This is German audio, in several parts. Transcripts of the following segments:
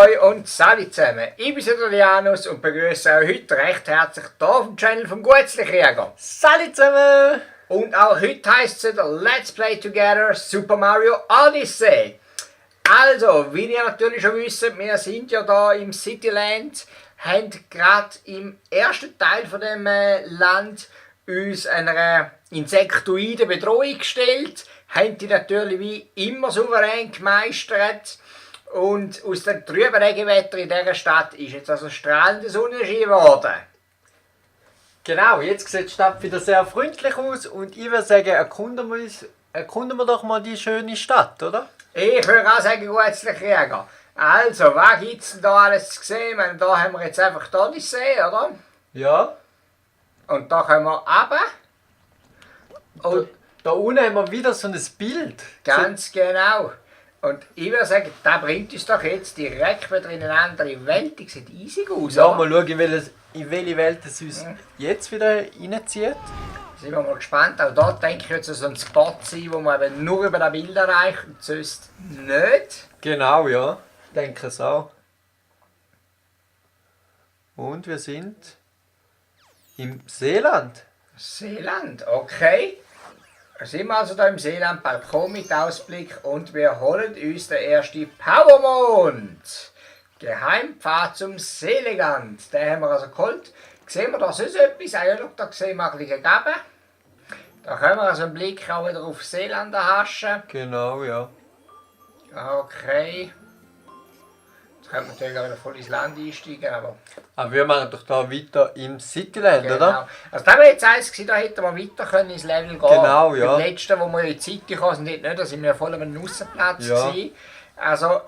Ahoi und Salut zusammen. Ich bin der Janus und begrüße euch heute recht herzlich hier auf dem Channel vom Gutzli-Krieger. Salut zusammen! Und auch heute heisst es Let's Play Together Super Mario Odyssey. Also, wie ihr natürlich schon wisst, wir sind ja da im Cityland, haben gerade im ersten Teil von dem Land uns einer insektoiden Bedrohung gestellt, haben die natürlich wie immer souverän gemeistert. Und aus dem trüben Regenwetter in dieser Stadt ist jetzt also strahlender Sonnenschein geworden. Genau, jetzt sieht die Stadt wieder sehr freundlich aus und ich würde sagen, erkunden wir doch mal die schöne Stadt, oder? Ich würde auch sagen, Gutzli-Krieger. Also, was gibt es denn da alles zu sehen? Ich meine, da haben wir jetzt einfach die Odyssee, oder? Ja. Und da können wir runter. Und Da unten haben wir wieder so ein Bild. ganz genau. Und ich würde sagen, das bringt uns doch jetzt direkt wieder in eine andere Welt. Die sieht easy aus, Ja, oder? mal schauen, in welche Welt es uns jetzt wieder reinzieht. Sind wir mal gespannt. Auch dort denke ich, wird so ein Spot sein, wo man eben nur über das Bild erreicht und sonst nicht. Genau, ja. Ich denke es auch. Und wir sind im Seeland. Seeland, okay. Da sind wir also da im Seeland, Balkon mit Ausblick und wir holen uns den ersten Powermond. Geheimpfad zum Seelegant. Den haben wir also geholt. Sehen wir da sonst etwas? Ah ja, schau, da sehen wir ein bisschen gegeben. Da können wir also einen Blick auch wieder auf Seeland erhaschen. Genau, ja. Okay. Jetzt können wir natürlich auch wieder voll ins Land einsteigen, aber... Aber wir machen doch da weiter im Cityland, oder? Also das wäre jetzt eins gewesen, da hätten wir weiter können ins Level gehen. Genau, ja. Beim letzten, wo wir in die City kamen, sind nicht, da sind wir voll am Aussenplatz Ja. gewesen. Also...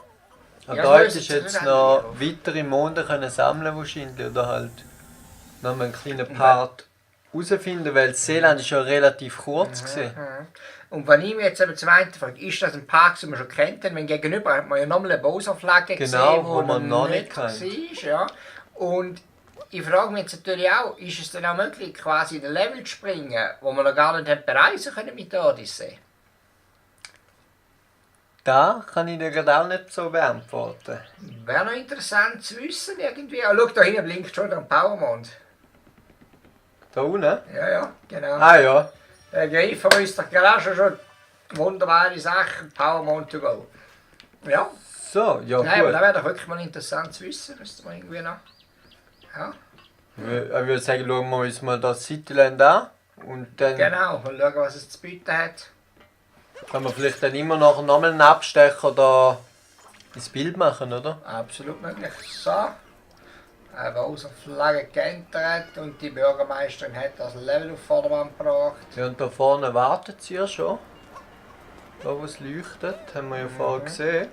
Und ja, da so hättest ist du es jetzt nicht noch eigentlich. weitere Monde können sammeln wahrscheinlich, oder halt noch mal einen kleinen Part herausfinden, weil das Seeland ist ja relativ kurz gewesen. Und wenn ich mich jetzt eben zum einen frage, ist das ein Park, den wir schon kennt, wenn gegenüber hat man ja nochmal eine Bowser-Flagge Genau, gesehen, wo man noch nicht war, kennt. ja. Und ich frage mich jetzt natürlich auch, ist es dann auch möglich, quasi in den Level zu springen, wo wir noch gar nicht haben bereisen können mit der Odyssey? Da kann ich dir gerade auch nicht so beantworten. Wäre noch interessant zu wissen irgendwie. Ah, schau, da hinten blinkt schon der Powermond. Da unten? Ja, ja, genau. Ah ja. Der Griffer ist doch gerade schon wunderbare Sache, Powermond to go. Ja, So, ja nein, aber gut. das wäre doch wirklich mal interessant zu wissen. Müsste man irgendwie noch... Ja, Ich würde sagen, schauen wir uns mal das Cityland an. Und dann genau. Mal schauen, was es zu bieten hat. können wir vielleicht dann immer noch mal einen Abstecher da ins Bild machen, oder? Absolut möglich. So. Eine unsere Flagge geändert und die Bürgermeisterin hat das Level auf Vordermann gebracht. Ja, und da vorne wartet sie ja schon. Da wo es leuchtet, haben wir ja vorher gesehen.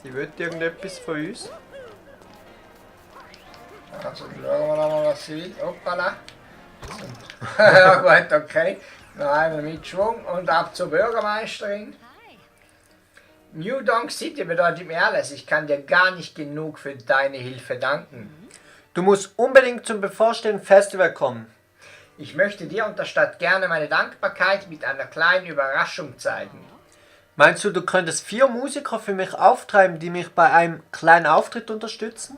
Die will irgendetwas von uns. Also schauen wir nochmal, was sie will. Hoppala. Ja gut, okay. Noch einmal mit Schwung und ab zur Bürgermeisterin. New Donk City bedeutet mir alles. Ich kann dir gar nicht genug für deine Hilfe danken. Du musst unbedingt zum bevorstehenden Festival kommen. Ich möchte dir und der Stadt gerne meine Dankbarkeit mit einer kleinen Überraschung zeigen. Meinst du, du könntest 4 Musiker für mich auftreiben, die mich bei einem kleinen Auftritt unterstützen?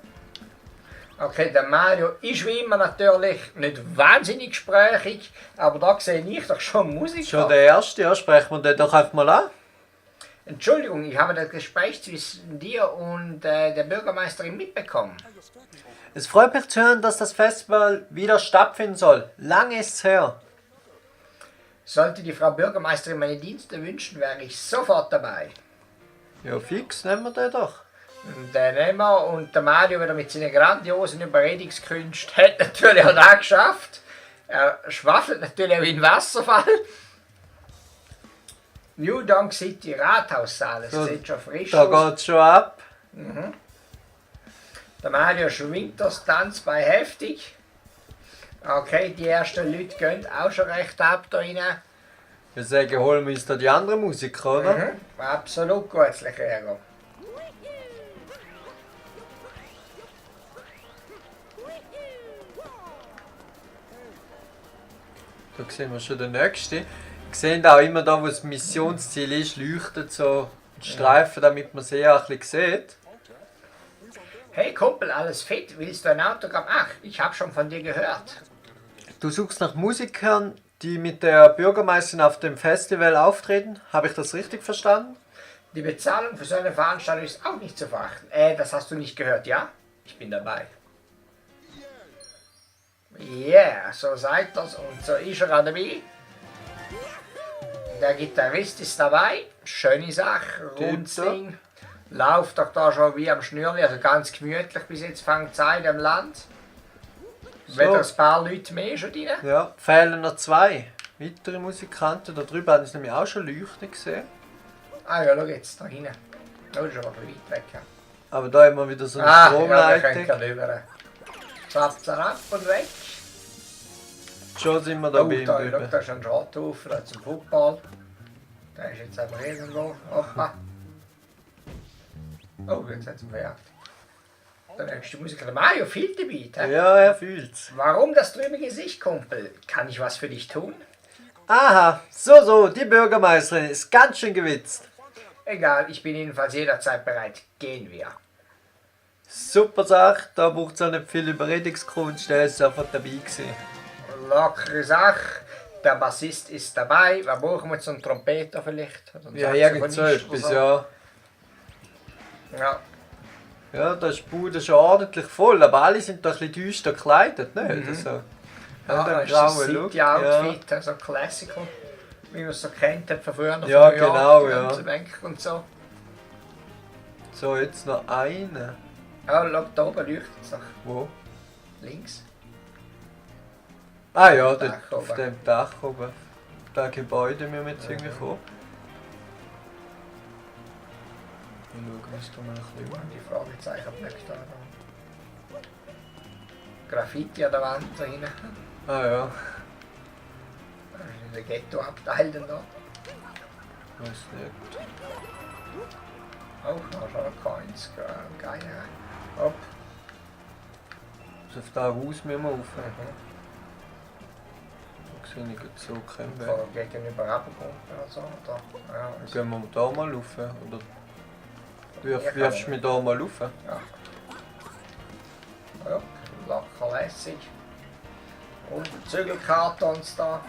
Okay, der Mario ist wie immer natürlich nicht wahnsinnig gesprächig, aber da sehe ich doch schon Musiker. Schon der erste, ja, sprechen wir den doch einfach mal an. Entschuldigung, ich habe das Gespräch zwischen dir und der Bürgermeisterin mitbekommen. Es freut mich zu hören, dass das Festival wieder stattfinden soll. Lange ist's her. Sollte die Frau Bürgermeisterin meine Dienste wünschen, wäre ich sofort dabei. Ja, fix, nehmen wir den doch. Der Nehmer und der Mario wieder mit seinen grandiosen Überredungskünsten hat natürlich auch das geschafft. Er schwaffelt natürlich auch in den Wasserfall. New Donk City Rathaussaal, es So, sieht schon frisch Da aus. geht's schon ab. Der Mario schwingt das Tanz bei heftig. Okay, die ersten Leute gehen auch schon recht ab da rein. Wir sagen, holen wir uns da die anderen Musiker, oder? Absolut gutzlich, Ärger. Da sehen wir schon den nächsten. Wir sehen auch immer da, wo das Missionsziel ist, leuchtet so die Streifen, damit man sie auch ein bisschen sieht. Hey Kumpel, alles fit? Willst du ein Autogramm? Ach, ich habe schon von dir gehört. Du suchst nach Musikern, die mit der Bürgermeisterin auf dem Festival auftreten? Habe ich das richtig verstanden? Die Bezahlung für so eine Veranstaltung ist auch nicht zu verachten. Das hast du nicht gehört, ja? Ich bin dabei. Yeah, so seid das und so ist er auch dabei. Der Gitarrist ist dabei. Schöne Sache, Rundsing. Lauft doch da schon wie am Schnürli, also ganz gemütlich bis jetzt fängt Zeit am Land. So. Wieder ein paar Leute mehr schon drin. Ja, fehlen noch 2 weitere Musikanten. Da drüben haben wir nämlich auch schon Leuchten gesehen. Ah ja, schau jetzt, da hinten. Oh, das ist aber ein bisschen weit weg. Ja. Aber da haben wir wieder so eine Ja, wir Stromleitung. können gerade rüber. Zapp, zapp und weg. Schon sind wir da Oh, bei ihm da, schau, drüben. da ist ein Schrothaufen, da zum Football. Der ist jetzt einfach irgendwo. Hoppa. Oh, jetzt hat es verjagt. Der nächste Musiker, der Mario, viel dabei. Ja, er fühlt's. Warum das trübe Gesicht, Kumpel? Kann ich was für dich tun? Aha, so, die Bürgermeisterin ist ganz schön gewitzt. Egal, ich bin jedenfalls jederzeit bereit. Gehen wir. Super Sache, da braucht es auch nicht viel Überredungskunst, der ist einfach dabei gewesen. Lockere Sache. Der Bassist ist dabei. Was brauchen wir jetzt? Einen Trompeter vielleicht? Oder einen Ja, irgend so Saxophonist etwas, oder ja. so? Ja. Ja, da ist die Bude schon ordentlich voll, aber alle sind da ein bisschen düster gekleidet, nicht? Also, Ja, haben das einen ist das grauen Look. City-Outfit, also Classical, wie man es so kennt hat von früher noch Ja, von New York, genau, die ja. ganzen Bänke und so. So, jetzt noch eine. Oh, schau, da oben leuchtet es noch. Wo? Links. Ah ja, Dach dort auf oben. dem Dach oben. Das Gebäude müssen wir jetzt irgendwie kommen. Wir schauen uns da mal ein bisschen um. Die Fragezeichenblöcke da. Graffiti an der Wand da hinten. Ah ja, Das ist der Ghetto-Abteil dann da. weiß nicht. Oh, da schon Coins, geil. Hopp. Also auf das Haus müssen wir rauf. Da sehe ich jetzt so keinen Weg. Von gegenüber runterkommen oder so. Oder? Ja, Dann gehen wir da mal rauf. Oder wirfst du mich da mal rauf? ja. Ja, locker lässig. Und Zügelkartons da.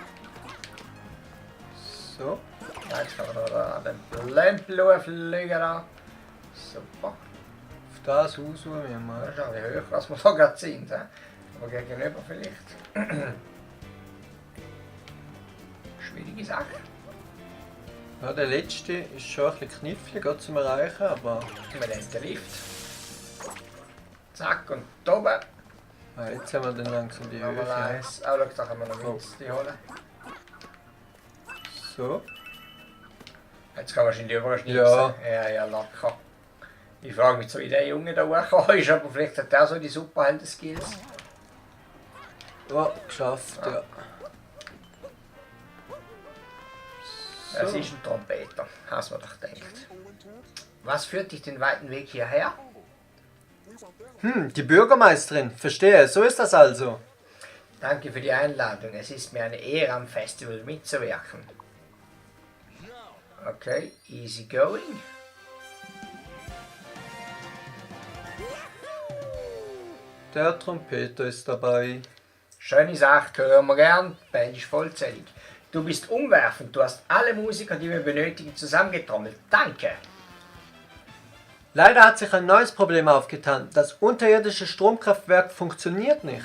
So. Jetzt kann man da an den Lämpel fliegen. Da. Super. Auf das Haus müssen wir Das mal. ist auch wie hoch, als wir da gerade sind. He? Aber gegenüber vielleicht. Schwierige Sache. Ja, der letzte ist schon ein bisschen knifflig gerade zum Erreichen, aber Wir nehmen den Lift. Zack und da oben. jetzt haben wir dann langsam die Nochmal Höhe. eins. Oh, schau, da können wir noch Münzen holen. So. Jetzt kann man wahrscheinlich überschnipsen. Ja. Ja, locker. Ich frage mich, so wie der Junge da hochgekommen ist, aber vielleicht hat der so die Superhelden-Skills. Ja, geschafft, ja. Es ist ein Trompeter, hast du mir doch gedacht. Was führt dich den weiten Weg hierher? Die Bürgermeisterin, verstehe, so ist das also. Danke für die Einladung. Es ist mir eine Ehre, am Festival mitzuwirken. Okay, easy going. Der Trompeter ist dabei. Schöne Sache, hören wir gern. Die Band ist vollzählig. Du bist umwerfend. Du hast alle Musiker, die wir benötigen, zusammengetrommelt. Danke. Leider hat sich ein neues Problem aufgetan. Das unterirdische Stromkraftwerk funktioniert nicht.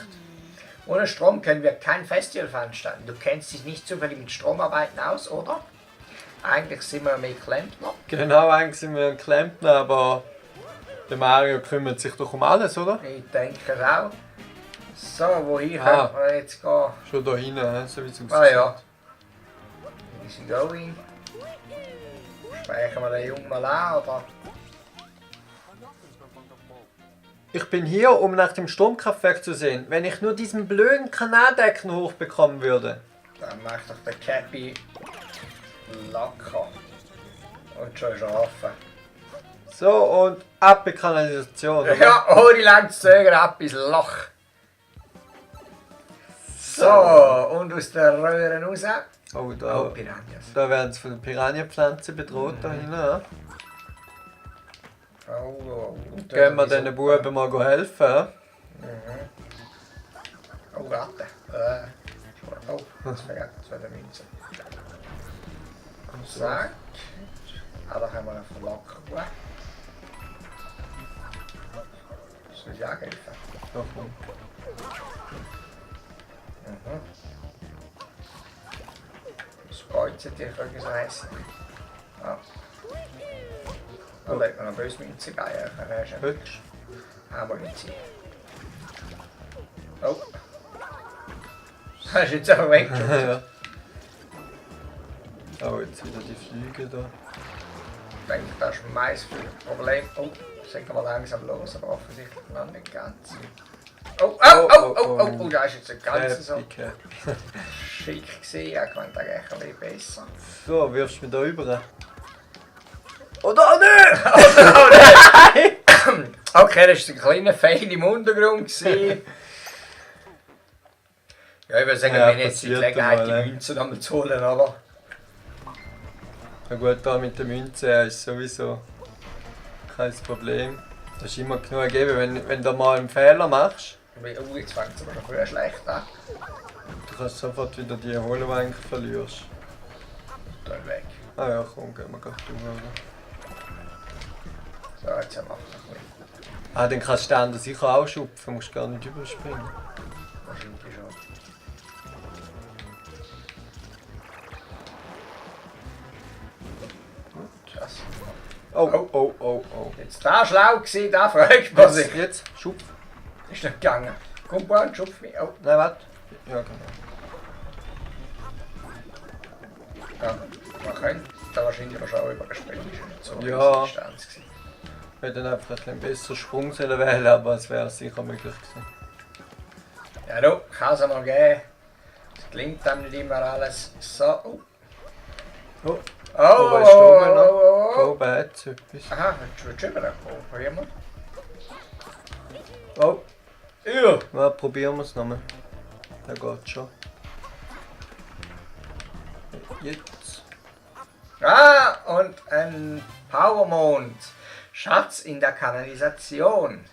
Ohne Strom können wir kein Festival veranstalten. Du kennst dich nicht zufällig mit Stromarbeiten aus, oder? Eigentlich sind wir mehr Klempner. Genau, eigentlich sind wir ein Klempner, aber der Mario kümmert sich doch um alles, oder? Ich denke es auch. So, wohin Ah. können wir jetzt gehen? Schon da hinten, so wie es aussieht. Ah ja. Easy going. Sprechen wir den Jungen mal an, oder? Ich bin hier, um nach dem Stromkraftwerk zu sehen. Wenn ich nur diesen blöden Kanaldecken hochbekommen würde. Dann macht doch der Cappy locker. Und schon ist er offen. So, und ab in die Kanalisation. Oder? Ja, ohne lang zu zögern, ab ins Loch. So, und aus der Röhre raus. Oh, Oh, da, Piranhas. da werden sie von den Piranha-Pflanzen bedroht, da hinten. Ja. Oh, Gehen wir diesen Buben mal helfen. Hä? Oh, warte. Oh, jetzt vergessen, das wäre der Münze. Zack. Ah, da haben wir einen Verlocker. Soll ich auch helfen? Ja, komm. Das Kreuzen, die können so heißen. Ah. Da legt man noch böse Münze rein. Hübsch. Aber nicht ziehen. Oh. Das ist jetzt aber weg. Ja. Oh, jetzt wieder die Flüge da. Ich denke, das ist mein Problem. Oh, das geht mal langsam los, aber offensichtlich noch nicht ganz. Oh, da ist jetzt ein ganz so schick gesehen. Ich fand das ein bisschen besser. So, wirfst du mich da rüber? Oder nicht! Okay, das war ein kleiner Fail im Untergrund. Gewesen. Ja, ich würde sagen, wir haben jetzt die Gelegenheit, die Münzen nochmal zu holen, aber... Ja gut, da mit der Münze ist sowieso kein Problem. Das ist immer genug geben, wenn du mal einen Fehler machst. Oh, jetzt fängt es aber schon früher schlecht an. Du kannst sofort wieder die holen, die du eigentlich verlierst. Dann weg. Ah ja, komm, gehen wir gleich durch. So, jetzt haben wir noch ein bisschen. Ah, dann kannst du den sicher auch schupfen, musst gar nicht überspringen. Wahrscheinlich schon. Das. Oh. Jetzt da schlau gewesen, da fragt man sich. Jetzt, schupf. Ist nicht gegangen. Komm, Bruder, schupf mich. Oh. Nein, warte. Ja, genau. Ja, man könnte da wahrscheinlich auch schon überspringen. Ist nicht so Ja. Distanz gewesen. Ich hätte dann einfach einen besseren Sprung wählen, aber es wäre sicher möglich gewesen. Ja, du, kann es mal geben. Es klingt dann nicht immer alles so. Oh. Oh, Oh, weißt du oben noch? oh. Oben hat es etwas. Aha, willst du rüber? Probieren wir. Oh, Ja. ja, probieren wir es nochmal. Der geht schon. Jetzt. Ah, und ein Powermond. Schatz in der Kanalisation.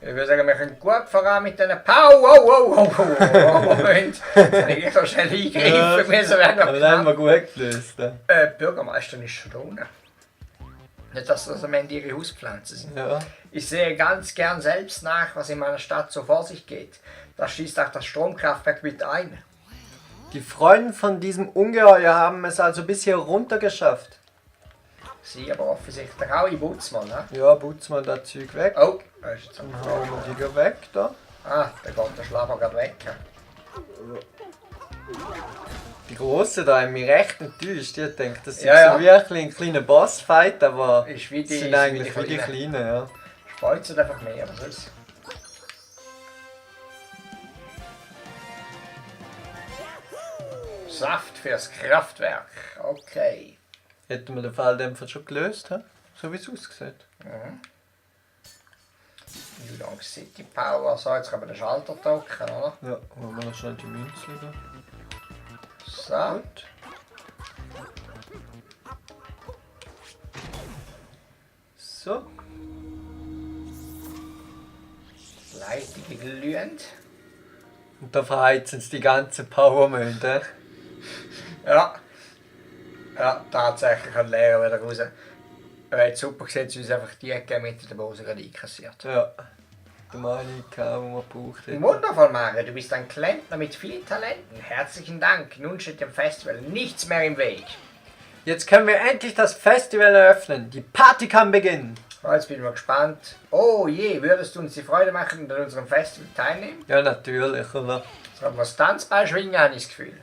Ich würde sagen, wir können gut voran mit diesen Moment. Ich so schnell eingreifen müssen, wäre noch Aber dann haben wir gut gelöst. Bürgermeisterin ist schon da unten. Nicht, dass das am Ende ihre Hauspflanzen sind. Ja. Ich sehe ganz gern selbst nach, was in meiner Stadt so vor sich geht. Da schießt auch das Stromkraftwerk mit ein. Die Freunde von diesem Ungeheuer haben es also bisher runtergeschafft. Sie aber offensichtlich auch in Butzmann, ne? Ja, putz mal das Zeug weg. Oh, da ist jetzt Dann hauen wir die gleich weg da. Ah, da geht der Schlabber gerade weg. Die Grosse da haben mich recht enttäuscht. Ich denke, das ist Ja, so wie ein kleiner Bossfight, aber Ist wie das die, sind ist eigentlich wie wie die Kleinen. Kleinen, ja. Speuzen einfach mehr, was ist? Saft fürs Kraftwerk. Okay. Hätten wir den Falldämpfer schon gelöst, he? So wie es aussieht. New York City Power. So, jetzt können wir den Schalter drücken, oder? Ja, holen wir noch schnell die Münze da. So. Gut. So. Leitige glühend. Und da verheizen sie die ganze Powermünd, Ja. Ja, tatsächlich ein Lehrer wieder raus. Jetzt super gesehen, sie uns einfach die gegeben mit der Bose gerade einkassiert. Ja. Der Meinung, die man braucht. Wundervoll, Mario. Du bist ein Klempner mit vielen Talenten. Herzlichen Dank. Nun steht dem Festival nichts mehr im Weg. Jetzt können wir endlich das Festival eröffnen. Die Party kann beginnen. Oh, jetzt bin ich mal gespannt. Oh je, würdest du uns die Freude machen und an unserem Festival teilnehmen? Ja, natürlich, oder? Jetzt haben wir das Tanzbein schwingen, habe ich das Gefühl.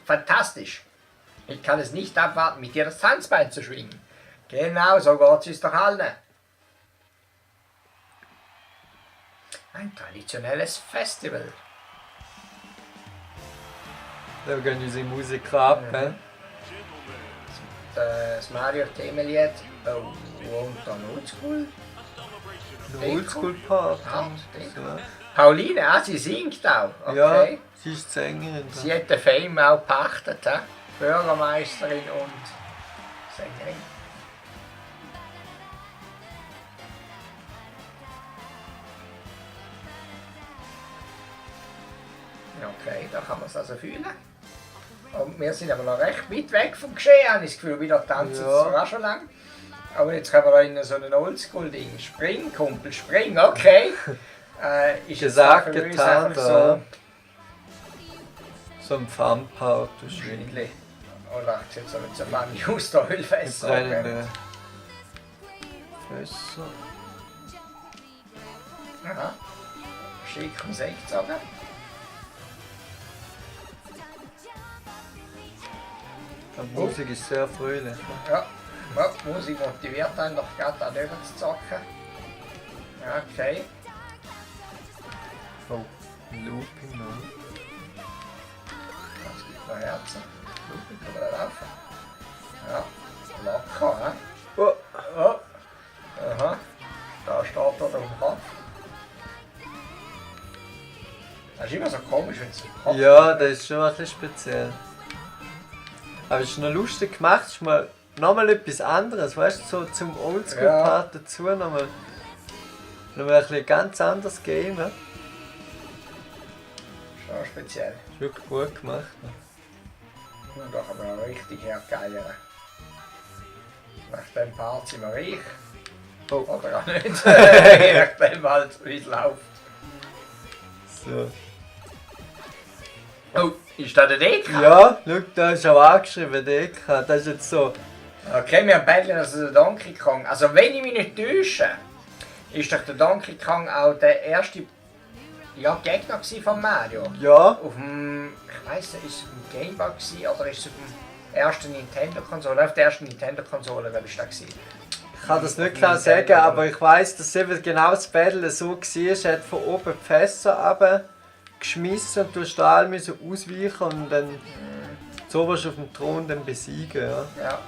Fantastisch. Ich kann es nicht abwarten, mit dir das Tanzbein zu schwingen. Genau, so geht es doch allen. Ein traditionelles Festival. Da gehen unsere Musiker ab, hä? Das Mario-Themenlied. Oh, und dann Oldschool. Oldschool-Part. Ja, So. Pauline, sie singt auch. Okay. Ja, sie ist Sängerin. Sie hat den Fame auch gepachtet. He? Bürgermeisterin und Sängerin. Okay, da kann man es also fühlen. Und wir sind aber noch recht weit weg vom Geschehen, habe ich das Gefühl, wieder tanzen Ja. zwar auch schon lang. Aber jetzt können wir da in so ein Oldschool-Ding. Spring, Kumpel, spring, okay. Ist Gesagt, jetzt für uns getan, einfach da. So ein Farmpart, du Schwindel. Schwindli. Oder jetzt so mit so einem Justerölfässer. Brennende Fässer. Aha. Schick um 16. Die Musik ist sehr fröhlich. Ja, ja, die Musik motiviert einen doch gerade da drüber zu zocken. Ja, okay. Oh, ein Looping noch. Das gibt noch Herzen. Looping kann man da laufen. Ja, locker, hä? Oh, Oh. Aha. Da steht er auf dem Kopf. Das ist immer so komisch, wenn es im Kopf ja, das ist schon ein bisschen speziell. Aber es ist noch lustig gemacht, ist mal nochmal etwas anderes, weißt du, so zum Oldschool-Part dazu nochmal ein bisschen ganz anderes Game. Ne? Schon speziell. Ist wirklich gut gemacht. Ne? Und da kann man richtig hergeiern. Nach dem Part sind wir reich. Oh. Oder auch nicht. Je nachdem halt, wie es läuft. So. Oh, ist da der Deka? Ja, schau, da ist auch angeschrieben, Deka. Das ist jetzt so. Okay, wir haben beide also den Donkey Kong. Also wenn ich mich nicht täusche, ist doch der Donkey Kong auch der erste Gegner von Mario. Ja, Auf dem, ich weiss nicht, ist es auf dem Game Boy gewesen, oder ist es auf dem ersten Nintendo-Konsole? Auf der ersten Nintendo-Konsole, glaube ich, da gewesen. ich kann das nicht klar sagen, aber ich weiss, dass eben genau das Battle so war. Er hat von oben die Fässer runtergeschmissen und du musst da alle ausweichen und dann so wirst du auf dem Thron dann besiegen. Ja. Ja.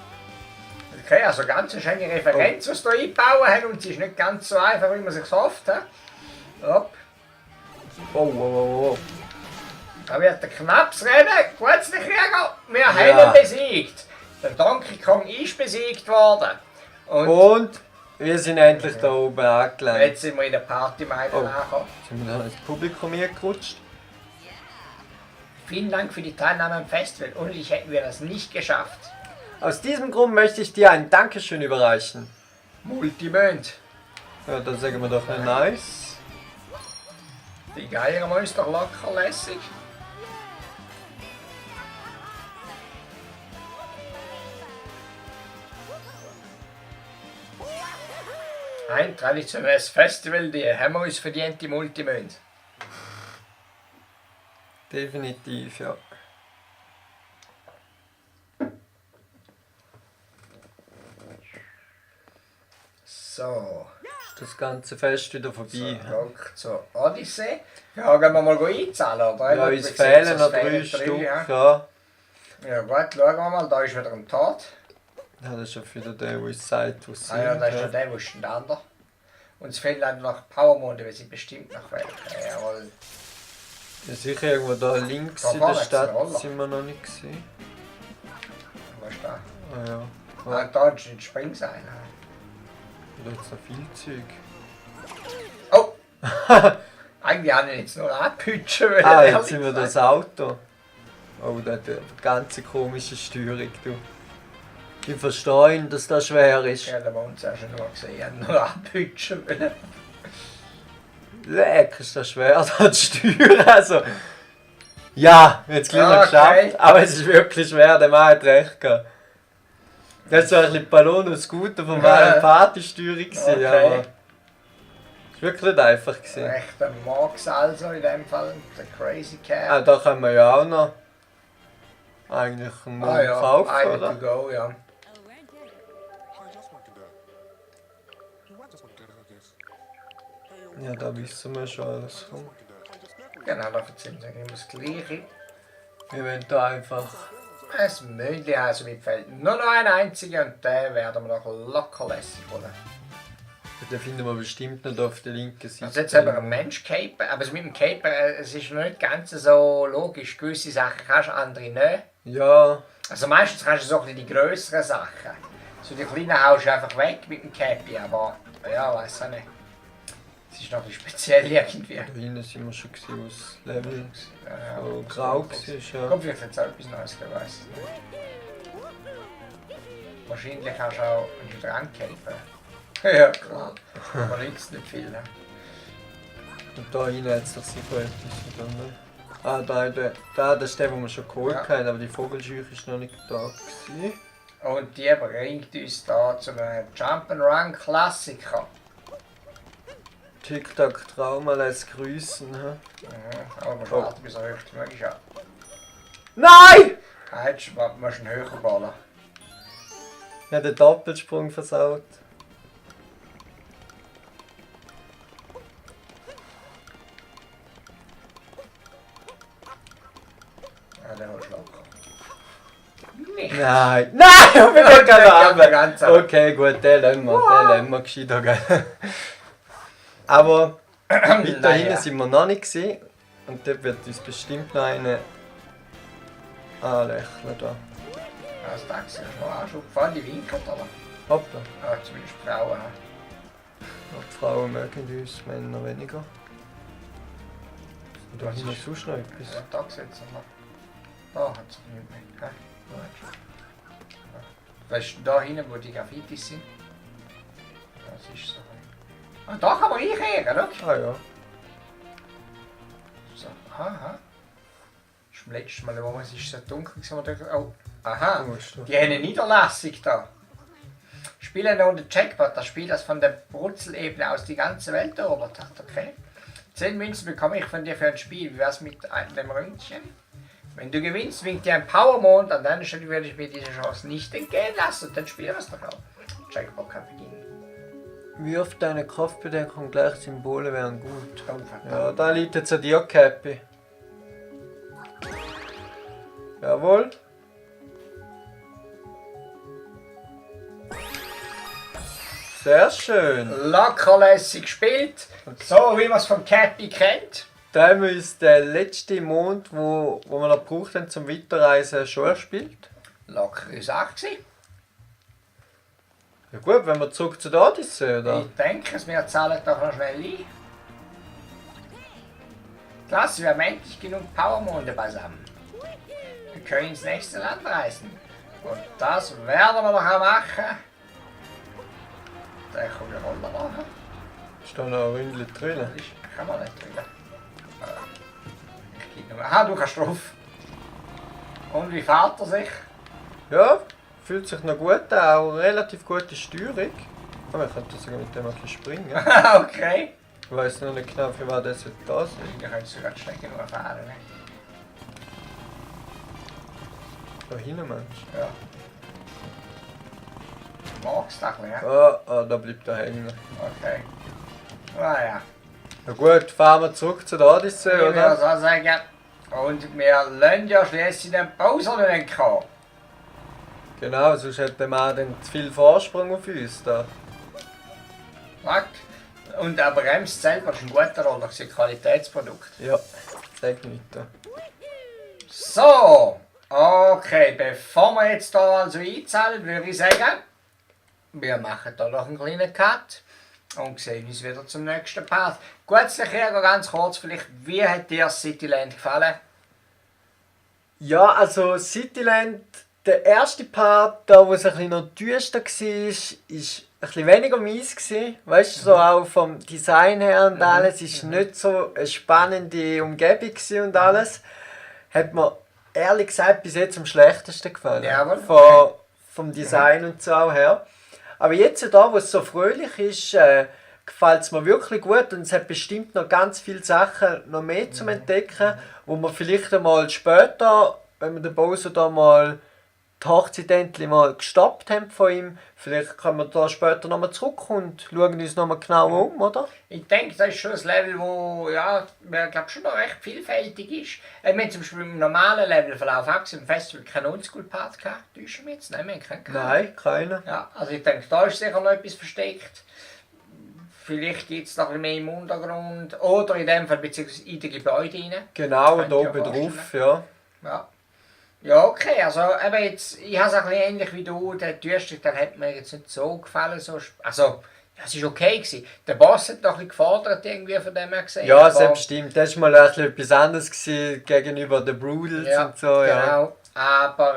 Okay, also ganz eine schöne Referenz, was da eingebaut haben, und sie ist nicht ganz so einfach, wie man sich hofft. Hopp. Oh, oh, oh, oh. Da wird ein knappes Rennen. Gutes Krieger, wir Ja. haben ihn besiegt. Der Donkey Kong ist besiegt worden. Und Und wir sind endlich da oben angelangt. jetzt sind wir in der Partymeile Oh. angekommen. Sind wir da ins Publikum gerutscht? Vielen Dank für die Teilnahme am Festival. Ohne dich hätten wir das nicht geschafft. Aus diesem Grund möchte ich dir ein Dankeschön überreichen. Multimönd. Ja, dann sagen wir doch eine nice. Die Geier ist doch locker lässig. Ein traditionelles Festival, die haben wir uns verdient, die Multimönd. Definitiv, ja. So, Das ganze Fest wieder vorbei. zurück zur Odyssee. Ja, gehen wir mal einzahlen, oder? Ja, Wir uns sehen, fehlen es noch fehlen 3 Stück. Ja. Ja. Ja gut, schauen wir mal, da ist wieder ein Tod. Ja, das ist ja wieder der, der uns sagt, wo sie Ah ja, sind. da ist noch der, wo ist denn der andere? Uns fehlen dann noch Powermonde, wir sind bestimmt noch welche. Jawohl. Ja, sicher irgendwo da links Da in vorne der hat's einen Stadt Roller. sind wir noch nicht gesehen. Was ist da? Ah ja. Ah, da ist ein Springseil. Da ist noch viel Zeug. Oh! Eigentlich habe ich jetzt nur abpütschen wollen. Ah, ehrlich jetzt sind wir gesagt. das Auto. Oh, das hat eine ganz komische Steuerung, du. Ich verstehe, dass das schwer ist. Ja, da haben wir uns ja schon nur gesehen, ich habe nur abpütschen wollen. Leck, ist das schwer, das zu steuern. Also, ja, jetzt gleich noch Okay. geschafft. Aber es ist wirklich schwer, der Mann hat recht gehabt. Das war so ein bisschen Ballon und Scooter von meiner Partysteuerung. Okay. Aber es war wirklich nicht einfach. Gewesen. Rechter Max also in dem Fall, der Crazy Cat. Ah, da können wir ja auch noch eigentlich einen Ah ja, kaufen, eine oder? to go, ja. I just want to die. You might just want to get out of this. Ja, da wissen wir schon alles. I want to die. Genau, da erzählen sie immer das Gleiche. Wir wollen da einfach. Ein Mündli also mit Feld. Nur noch ein einziger und den werden wir noch locker lässig holen. Den finden wir bestimmt nicht auf der linken Seite. Also jetzt haben wir einen Mensch Caper, aber mit dem Caper es ist noch nicht ganz so logisch. Gewisse Sachen kannst du, andere nicht. Ja, Also meistens kannst du so ein bisschen die grösseren Sachen. So die kleinen haust du einfach weg mit dem Cappy, aber ja, weiß auch nicht. Das ist noch ein bisschen speziell irgendwie. Da hinten sind wir schon gewesen, wo das Level Ja, so grau war. Ja. Kommt vielleicht jetzt auch etwas Neues, ich weiß es nicht. Wahrscheinlich kannst du auch wieder ankämpfen. Ja, klar. Aber nützt nicht viel. Ne? Und da hinten hat es doch sicher etwas oder nicht? Ah, das ist der, den wir schon geholt Ja. haben, aber die Vogelscheuche ist noch nicht da gewesen. Und die bringt uns da zu einem Jump'n'Run-Klassiker. TikTok Trauma lässt grüßen. Hä? Aber wir warten bis er richtig möglich ist. Nein! Hättest du musst einen höheren Ballen. Ich habe den Doppelsprung versaut. Ja, der holst du locker. Nicht. Nein! Nein! Ich bin nicht Ja, gerade ganz Okay, gut, den lassen wir gescheiter, gell? Aber weiter hinten Naja. sind wir noch nicht gewesen. Und dort wird uns bestimmt noch eine anlächeln da. Das Taxi ist noch auch schon gefahren, die winken aber. Hoppla. Ja, zumindest die Frauen. Ne? Die Frauen mögen uns, Männer weniger. Und da Was hinten ist- sonst noch etwas. Ja, Taxi jetzt noch. Da hat es nichts mehr. Weißt du, da hinten, wo die Graffitis sind? Das ist so. Ah, da kann man einkehren, schau. Ah ja. So, aha. Das ist beim letzten Mal, wo es ist so dunkel war. Oh, aha. Du musst Die haben eine Niederlassung da. Spielen ohne Jackpot, das Spiel, das von der Brutzelebene aus die ganze Welt erobert hat, okay? 10 Münzen bekomme ich von dir für ein Spiel. Wie wär's mit dem Röntgen? Wenn du gewinnst, winkt dir ein Powermond. An deiner Stelle würde ich mir diese Chance nicht entgehen lassen. Und dann spielen wir es doch auch. Jackpot kann beginnen. Wirf deine Kraftbedeckung gleich Symbole wären gut. Oh, verdammt. Ja, da liegt jetzt an dir, Cappy. Jawohl. Sehr schön. Lockerlässig gespielt. So wie man es vom Cappy kennt. Da haben wir uns den letzten Mond, wo wir noch gebraucht haben zum Weiterreisen, schon erspielt. Lockere Sache gewesen. Ja gut, wenn wir zurück zu der Odyssee, oder? Ich denke, wir zahlen doch noch schnell ein. Klasse, wir haben endlich genug Powermonde beisammen. Wir können ins nächste Land reisen. Und das werden wir doch auch machen. Da kommt der Roller machen. Ist da noch ein Ründchen drin? Das kann man nicht drüber. Ich gehe nur. Aha, du kannst drauf. Und wie fährt er sich? Ja, fühlt sich noch gut an, auch relativ gute Steuerung. Aber ich könnte sogar mit dem ein bisschen springen. Okay. Ich weiss noch nicht genau, für was das da ist. Wir können sogar die Strecke nur fahren. Ne? Da hinten, Mensch. Ja. Magst du ein bisschen, ja? Da bleibt er hängen. Okay. Naja. Na gut, fahren wir zurück zu der Odyssee, Ich würde oder? so sagen. Und wir lassen ja schließlich den Bowser nicht kommen. Genau, sonst hätte der Mann dann zu viel Vorsprung auf uns da. Sagt. Und der bremst selber ist ein guter Roller, das ist ein Qualitätsprodukt. Ja, sag nicht da. So, okay, bevor wir jetzt da also einzahlen, würde ich sagen, wir machen da noch einen kleinen Cut und sehen uns wieder zum nächsten Part. Gut, Krieger, ganz kurz vielleicht, wie hat dir Cityland gefallen? Ja, also Cityland, der erste Part, da wo es ein bisschen noch düster war, ist ein bisschen weniger mies gewesen. Weißt du, so auch vom Design her und alles, ist nicht so eine spannende Umgebung gewesen und alles. Hat mir ehrlich gesagt bis jetzt am schlechtesten gefallen. Jawohl, Vom Design und so auch her. Aber jetzt da, wo es so fröhlich ist, gefällt es mir wirklich gut und es hat bestimmt noch ganz viele Sachen noch mehr zum Entdecken, wo man vielleicht einmal später, wenn wir den Bowser da mal die Hochzeit endlich mal gestoppt haben von ihm, vielleicht können wir da später nochmal zurück und schauen uns nochmal genau um, oder? Ich denke, das ist schon ein Level, wo ja, ich glaube schon noch recht vielfältig ist. Wir haben zum Beispiel im normalen Levelverlauf auch im Festival keinen Oldschool-Part gehabt. Täuschen wir jetzt? Nein, wir haben keinen gehabt. Nein, keiner. Ja, also ich denke, da ist sicher noch etwas versteckt. Vielleicht gibt es noch ein bisschen mehr im Untergrund. Oder in dem Fall beziehungsweise in die Gebäude rein. Genau, Könnte da ich oben mir drauf, ja. Ja. Ja, okay, also eben jetzt, ich habe es ein bisschen ähnlich wie du, der Türstück, der hat mir jetzt nicht so gefallen. So, also, Ja, es war okay gewesen. Der Boss hat doch ein bisschen gefordert, irgendwie von dem her gesehen. Ja, aber- selbst stimmt. Das war mal ein bisschen etwas anderes gewesen, gegenüber den Brutals Ja, und so. Ja. genau. Aber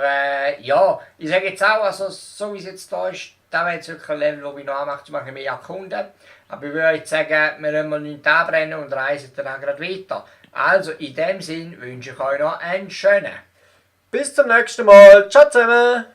ja, ich sage jetzt auch, also, so wie es jetzt da ist, da wäre jetzt wirklich ein Level, wo ich noch anmache, zu machen, mehr erkunden. Aber ich würde jetzt sagen, wir lassen mal nicht anbrennen und reisen dann auch gerade weiter. Also in dem Sinn wünsche ich euch noch einen schönen. Bis zum nächsten Mal. Ciao zusammen.